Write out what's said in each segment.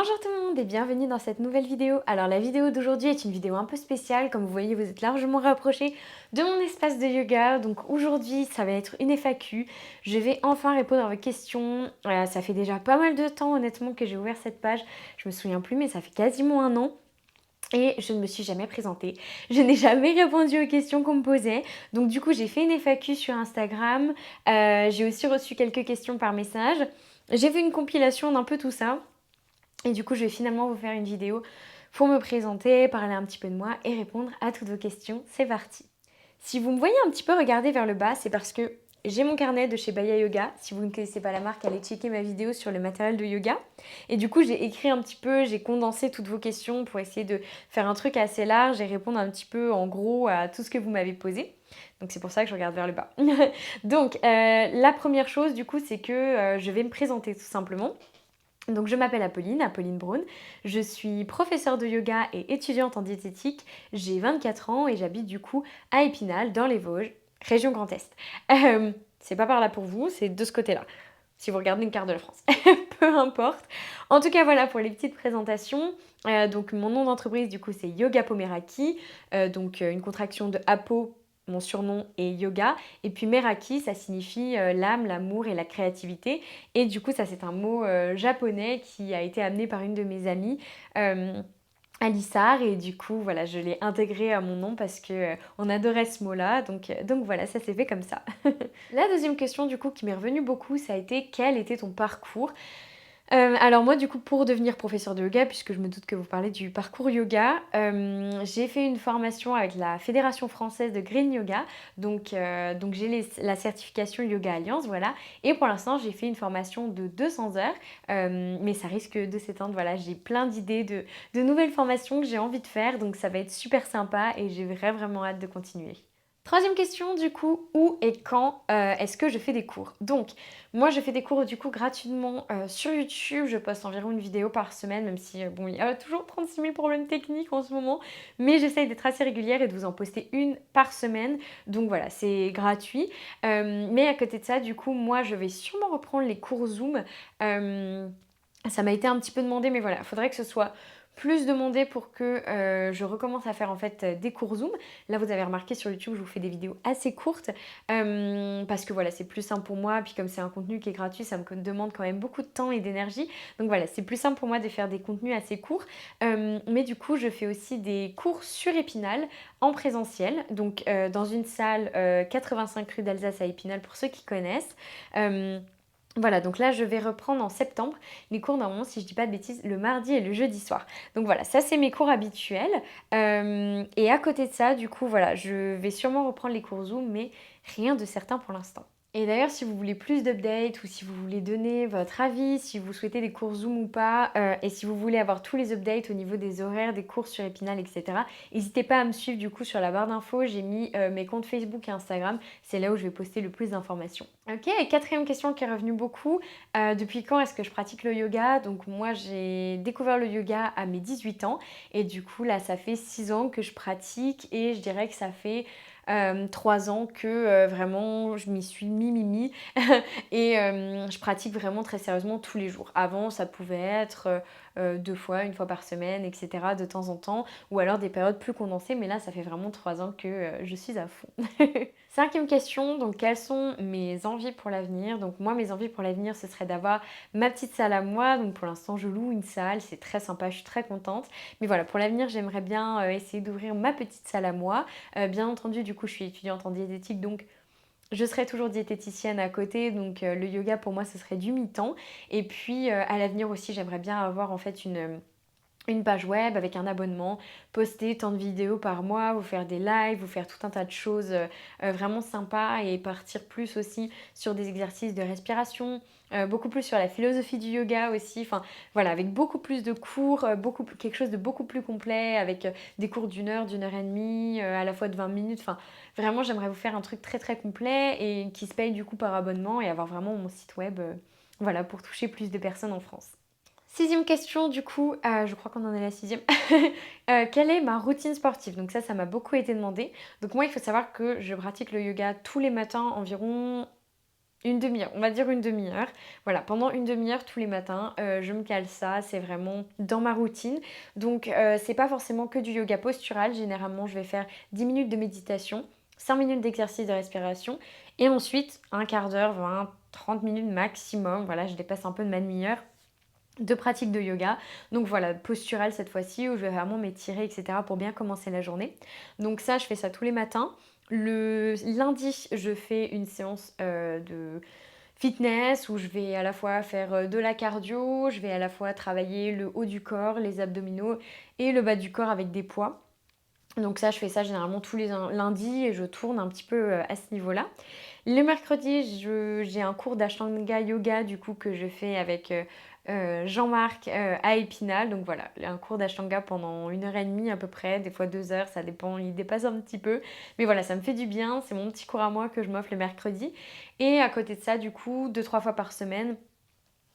Bonjour tout le monde et bienvenue dans cette nouvelle vidéo. Alors la vidéo d'aujourd'hui est une vidéo un peu spéciale, comme vous voyez vous êtes largement rapprochés de mon espace de yoga. Donc aujourd'hui ça va être une FAQ, je vais enfin répondre à vos questions. Ça fait déjà pas mal de temps honnêtement que j'ai ouvert cette page, je me souviens plus mais ça fait quasiment un an. Et je ne me suis jamais présentée, je n'ai jamais répondu aux questions qu'on me posait. Donc du coup j'ai fait une FAQ sur Instagram, j'ai aussi reçu quelques questions par message. J'ai fait une compilation d'un peu tout ça. Et du coup, je vais finalement vous faire une vidéo pour me présenter, parler un petit peu de moi et répondre à toutes vos questions. C'est parti. Si vous me voyez un petit peu regarder vers le bas, c'est parce que j'ai mon carnet de chez Baya Yoga. Si vous ne connaissez pas la marque, allez checker ma vidéo sur le matériel de yoga. Et du coup, j'ai écrit un petit peu, j'ai condensé toutes vos questions pour essayer de faire un truc assez large et répondre un petit peu en gros à tout ce que vous m'avez posé. Donc c'est pour ça que je regarde vers le bas. Donc la première chose du coup, c'est que je vais me présenter tout simplement. Donc je m'appelle Apolline Braun, je suis professeure de yoga et étudiante en diététique, j'ai 24 ans et j'habite du coup à Épinal dans les Vosges, région Grand Est. C'est pas par là pour vous, c'est de ce côté-là, si vous regardez une carte de la France, peu importe. En tout cas voilà pour les petites présentations. Donc mon nom d'entreprise du coup c'est Yoga Pomeraki, une contraction de Apo. Mon surnom est yoga. Et puis Meraki, ça signifie l'âme, l'amour et la créativité. Et du coup, ça c'est un mot japonais qui a été amené par une de mes amies. Alissar et du coup voilà je l'ai intégré à mon nom parce que on adorait ce mot là donc voilà ça s'est fait comme ça. La deuxième question du coup qui m'est revenue beaucoup ça a été quel était ton parcours. Alors moi du coup pour devenir professeur de yoga, puisque je me doute que vous parlez du parcours yoga, j'ai fait une formation avec la Fédération française de Green Yoga, donc j'ai la certification Yoga Alliance, voilà. Et pour l'instant j'ai fait une formation de 200 heures, mais ça risque de s'étendre, voilà. J'ai plein d'idées de nouvelles formations que j'ai envie de faire, donc ça va être super sympa et j'ai vraiment hâte de continuer. Troisième question du coup, où et quand est-ce que je fais des cours? Donc moi je fais des cours du coup gratuitement sur YouTube, je poste environ une vidéo par semaine même si bon il y a toujours 36 000 problèmes techniques en ce moment, mais j'essaye d'être assez régulière et de vous en poster une par semaine, donc voilà c'est gratuit. Mais à côté de ça du coup moi je vais sûrement reprendre les cours Zoom. Ça m'a été un petit peu demandé mais voilà, il faudrait que ce soit plus demandé pour que je recommence à faire en fait des cours Zoom. Là vous avez remarqué sur YouTube je vous fais des vidéos assez courtes parce que voilà c'est plus simple pour moi, puis comme c'est un contenu qui est gratuit ça me demande quand même beaucoup de temps et d'énergie, donc voilà c'est plus simple pour moi de faire des contenus assez courts. Mais du coup je fais aussi des cours sur Épinal en présentiel, donc dans une salle 85 rue d'Alsace à Épinal pour ceux qui connaissent. Voilà, donc là je vais reprendre en septembre les cours normalement, si je dis pas de bêtises, le mardi et le jeudi soir. Donc voilà, ça c'est mes cours habituels. Et à côté de ça, du coup, voilà, je vais sûrement reprendre les cours Zoom, mais rien de certain pour l'instant. Et d'ailleurs, si vous voulez plus d'updates ou si vous voulez donner votre avis, si vous souhaitez des cours Zoom ou pas, et si vous voulez avoir tous les updates au niveau des horaires, des cours sur Épinal, etc., n'hésitez pas à me suivre du coup sur la barre d'infos. J'ai mis mes comptes Facebook et Instagram. C'est là où je vais poster le plus d'informations. Ok, et quatrième question qui est revenue beaucoup. Depuis quand est-ce que je pratique le yoga? Donc moi, j'ai découvert le yoga à mes 18 ans. Et du coup, là, ça fait 6 ans que je pratique et je dirais que ça fait 3 ans que vraiment je m'y suis mis et je pratique vraiment très sérieusement tous les jours. Avant ça pouvait être 2 fois, une fois par semaine, etc. de temps en temps, ou alors des périodes plus condensées, mais là ça fait vraiment 3 ans que je suis à fond. Cinquième question, donc quelles sont mes envies pour l'avenir? Donc moi mes envies pour l'avenir ce serait d'avoir ma petite salle à moi, donc pour l'instant je loue une salle, c'est très sympa, je suis très contente. Mais voilà, pour l'avenir j'aimerais bien essayer d'ouvrir ma petite salle à moi. Bien entendu du coup je suis étudiante en diététique donc je serai toujours diététicienne à côté, donc le yoga pour moi ce serait du mi-temps. Et puis à l'avenir aussi j'aimerais bien avoir en fait une page web avec un abonnement, poster tant de vidéos par mois, vous faire des lives, vous faire tout un tas de choses vraiment sympas et partir plus aussi sur des exercices de respiration, beaucoup plus sur la philosophie du yoga aussi, enfin voilà, avec beaucoup plus de cours, quelque chose de beaucoup plus complet, avec des cours d'une heure et demie, à la fois de 20 minutes, enfin vraiment j'aimerais vous faire un truc très très complet et qui se paye du coup par abonnement et avoir vraiment mon site web, voilà, pour toucher plus de personnes en France. Sixième question, du coup, je crois qu'on en est à la sixième. Quelle est ma routine sportive? Donc ça m'a beaucoup été demandé. Donc moi, il faut savoir que je pratique le yoga tous les matins environ Une demi-heure, on va dire une demi-heure. Voilà, pendant une demi-heure tous les matins, je me cale ça, c'est vraiment dans ma routine. Donc c'est pas forcément que du yoga postural. Généralement, je vais faire 10 minutes de méditation, 5 minutes d'exercice de respiration et ensuite un quart d'heure, 20, 30 minutes maximum. Voilà, je dépasse un peu de ma demi-heure de pratique de yoga. Donc voilà, postural cette fois-ci où je vais vraiment m'étirer, etc. pour bien commencer la journée. Donc ça, je fais ça tous les matins. Le lundi, je fais une séance de fitness où je vais à la fois faire de la cardio, je vais à la fois travailler le haut du corps, les abdominaux et le bas du corps avec des poids. Donc ça, je fais ça généralement tous les lundis et je tourne un petit peu à ce niveau-là. Le mercredi, j'ai un cours d'Ashtanga Yoga du coup que je fais avec Jean-Marc à Épinal. Donc voilà, un cours d'Ashtanga pendant 1 heure et demie à peu près, des fois 2 heures, ça dépend, il dépasse un petit peu. Mais voilà, ça me fait du bien, c'est mon petit cours à moi que je m'offre le mercredi. Et à côté de ça, du coup, 2-3 fois par semaine,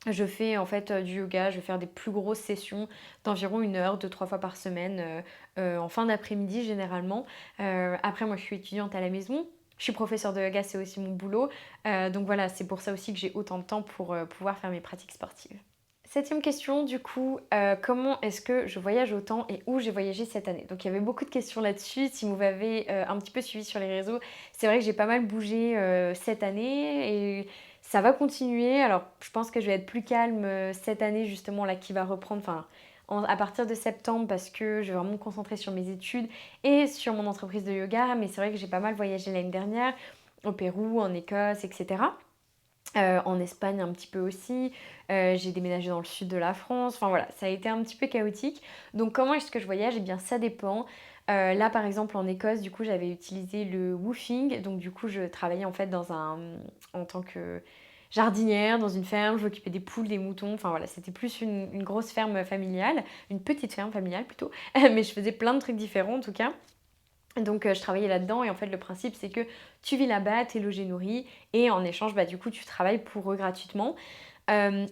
je fais en fait du yoga, je vais faire des plus grosses sessions d'environ 1 heure, 2-3 fois par semaine, en fin d'après-midi généralement. Après, moi je suis étudiante à la maison, je suis professeure de yoga, c'est aussi mon boulot. Donc voilà, c'est pour ça aussi que j'ai autant de temps pour pouvoir faire mes pratiques sportives. Septième question, du coup, comment est-ce que je voyage autant et où j'ai voyagé cette année? Donc il y avait beaucoup de questions là-dessus. Si vous m'avez un petit peu suivi sur les réseaux, c'est vrai que j'ai pas mal bougé cette année et ça va continuer. Alors je pense que je vais être plus calme cette année justement là qui va reprendre, enfin à partir de septembre parce que je vais vraiment me concentrer sur mes études et sur mon entreprise de yoga. Mais c'est vrai que j'ai pas mal voyagé l'année dernière au Pérou, en Écosse, etc. En Espagne un petit peu aussi, j'ai déménagé dans le sud de la France, enfin voilà, ça a été un petit peu chaotique. Donc comment est-ce que je voyage? Eh bien ça dépend. Là par exemple en Écosse, du coup j'avais utilisé le woofing, donc du coup je travaillais en fait en tant que jardinière dans une ferme, je m'occupais des poules, des moutons, enfin voilà, c'était plus une grosse ferme familiale, une petite ferme familiale plutôt, mais je faisais plein de trucs différents en tout cas. Donc je travaillais là-dedans et en fait le principe c'est que tu vis là-bas, tu es logé, nourri et en échange bah, du coup tu travailles pour eux gratuitement.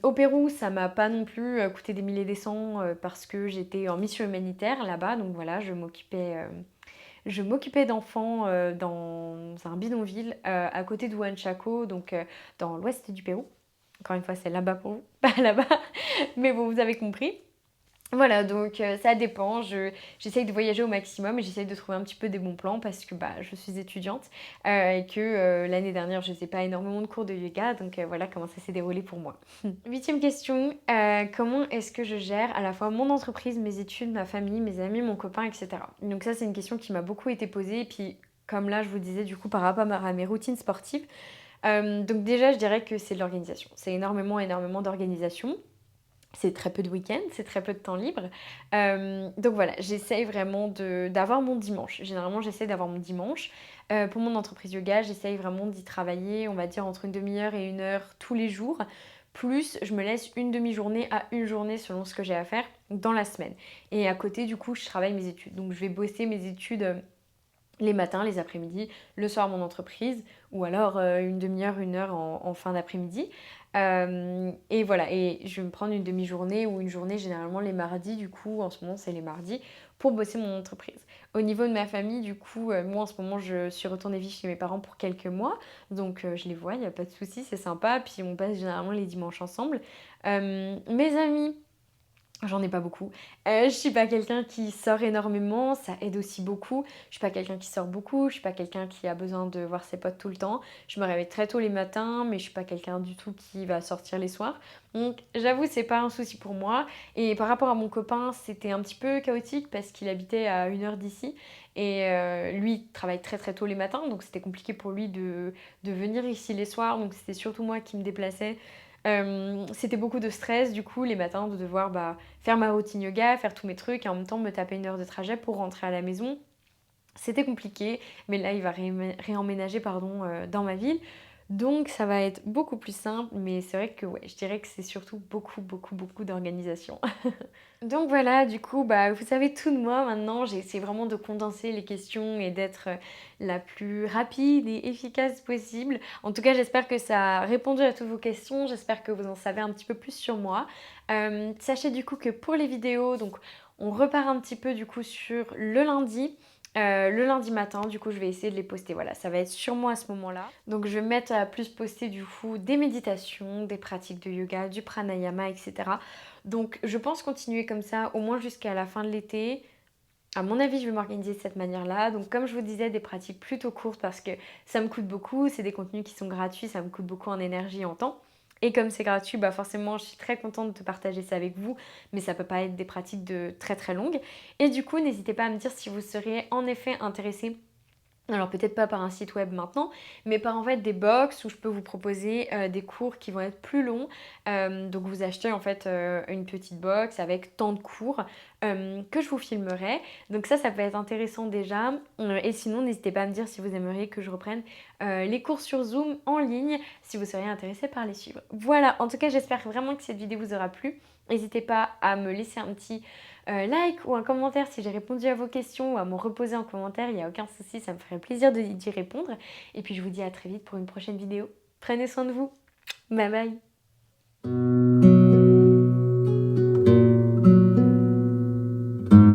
Au Pérou ça m'a pas non plus coûté des milliers et des cents parce que j'étais en mission humanitaire là-bas donc voilà je m'occupais d'enfants dans un bidonville à côté de Huanchaco donc dans l'ouest du Pérou. Encore une fois c'est là-bas pour vous, pas là-bas mais bon vous avez compris. Voilà, donc ça dépend. J'essaye de voyager au maximum et j'essaye de trouver un petit peu des bons plans parce que bah, je suis étudiante et que l'année dernière, je faisais pas énormément de cours de yoga. Donc voilà comment ça s'est déroulé pour moi. Huitième question, comment est-ce que je gère à la fois mon entreprise, mes études, ma famille, mes amis, mon copain, etc. Donc ça, c'est une question qui m'a beaucoup été posée. Et puis, comme là, je vous disais, du coup, par rapport à mes routines sportives. Donc déjà, je dirais que c'est de l'organisation. C'est énormément, énormément d'organisation. C'est très peu de week-ends, c'est très peu de temps libre. Donc voilà, j'essaye vraiment d'avoir mon dimanche. Généralement, j'essaye d'avoir mon dimanche. Pour mon entreprise yoga, j'essaye vraiment d'y travailler, on va dire, entre une demi-heure et 1 heure tous les jours. Plus, je me laisse une demi-journée à une journée selon ce que j'ai à faire dans la semaine. Et à côté, du coup, je travaille mes études. Donc je vais bosser mes études les matins, les après-midi, le soir mon entreprise, ou alors une demi-heure, 1 heure en fin d'après-midi. Et voilà, et je vais me prendre une demi-journée ou une journée généralement les mardis, du coup en ce moment c'est les mardis, pour bosser mon entreprise. Au niveau de ma famille, du coup, moi en ce moment je suis retournée vivre chez mes parents pour quelques mois, donc je les vois, il n'y a pas de souci, c'est sympa, puis on passe généralement les dimanches ensemble. Mes amis, j'en ai pas beaucoup. Je suis pas quelqu'un qui sort énormément, ça aide aussi beaucoup. Je suis pas quelqu'un qui sort beaucoup, je suis pas quelqu'un qui a besoin de voir ses potes tout le temps. Je me réveille très tôt les matins, mais je suis pas quelqu'un du tout qui va sortir les soirs. Donc j'avoue, c'est pas un souci pour moi. Et par rapport à mon copain, c'était un petit peu chaotique parce qu'il habitait à 1 heure d'ici. Et lui, il travaille très très tôt les matins, donc c'était compliqué pour lui de venir ici les soirs. Donc c'était surtout moi qui me déplaçais. C'était beaucoup de stress du coup les matins de devoir bah, faire ma routine yoga, faire tous mes trucs et en même temps me taper 1 heure de trajet pour rentrer à la maison. C'était compliqué, mais là il va réemménager pardon, dans ma ville. Donc ça va être beaucoup plus simple, mais c'est vrai que ouais, je dirais que c'est surtout beaucoup, beaucoup, beaucoup d'organisation. Donc voilà, du coup, bah, vous savez tout de moi maintenant. J'ai essayé vraiment de condenser les questions et d'être la plus rapide et efficace possible. En tout cas, j'espère que ça a répondu à toutes vos questions. J'espère que vous en savez un petit peu plus sur moi. Sachez du coup que pour les vidéos, donc on repart un petit peu du coup sur le lundi. le lundi matin. Du coup, je vais essayer de les poster. Voilà, ça va être sûrement à ce moment-là. Donc, je vais me mettre à plus poster du coup des méditations, des pratiques de yoga, du pranayama, etc. Donc, je pense continuer comme ça au moins jusqu'à la fin de l'été. À mon avis, je vais m'organiser de cette manière-là. Donc, comme je vous disais, des pratiques plutôt courtes parce que ça me coûte beaucoup. C'est des contenus qui sont gratuits, ça me coûte beaucoup en énergie et en temps. Et comme c'est gratuit, bah forcément, je suis très contente de partager ça avec vous, mais ça peut pas être des pratiques de très très longues. Et du coup, n'hésitez pas à me dire si vous seriez en effet intéressé, alors peut-être pas par un site web maintenant, mais par en fait des box où je peux vous proposer des cours qui vont être plus longs. Donc vous achetez en fait une petite box avec tant de cours que je vous filmerai. Donc ça peut être intéressant déjà. Et sinon, n'hésitez pas à me dire si vous aimeriez que je reprenne les cours sur Zoom en ligne, si vous seriez intéressé par les suivre. Voilà, en tout cas j'espère vraiment que cette vidéo vous aura plu. N'hésitez pas à me laisser un petit like ou un commentaire si j'ai répondu à vos questions ou à m'en reposer en commentaire, il n'y a aucun souci, ça me ferait plaisir d'y répondre. Et puis je vous dis à très vite pour une prochaine vidéo. Prenez soin de vous, bye bye.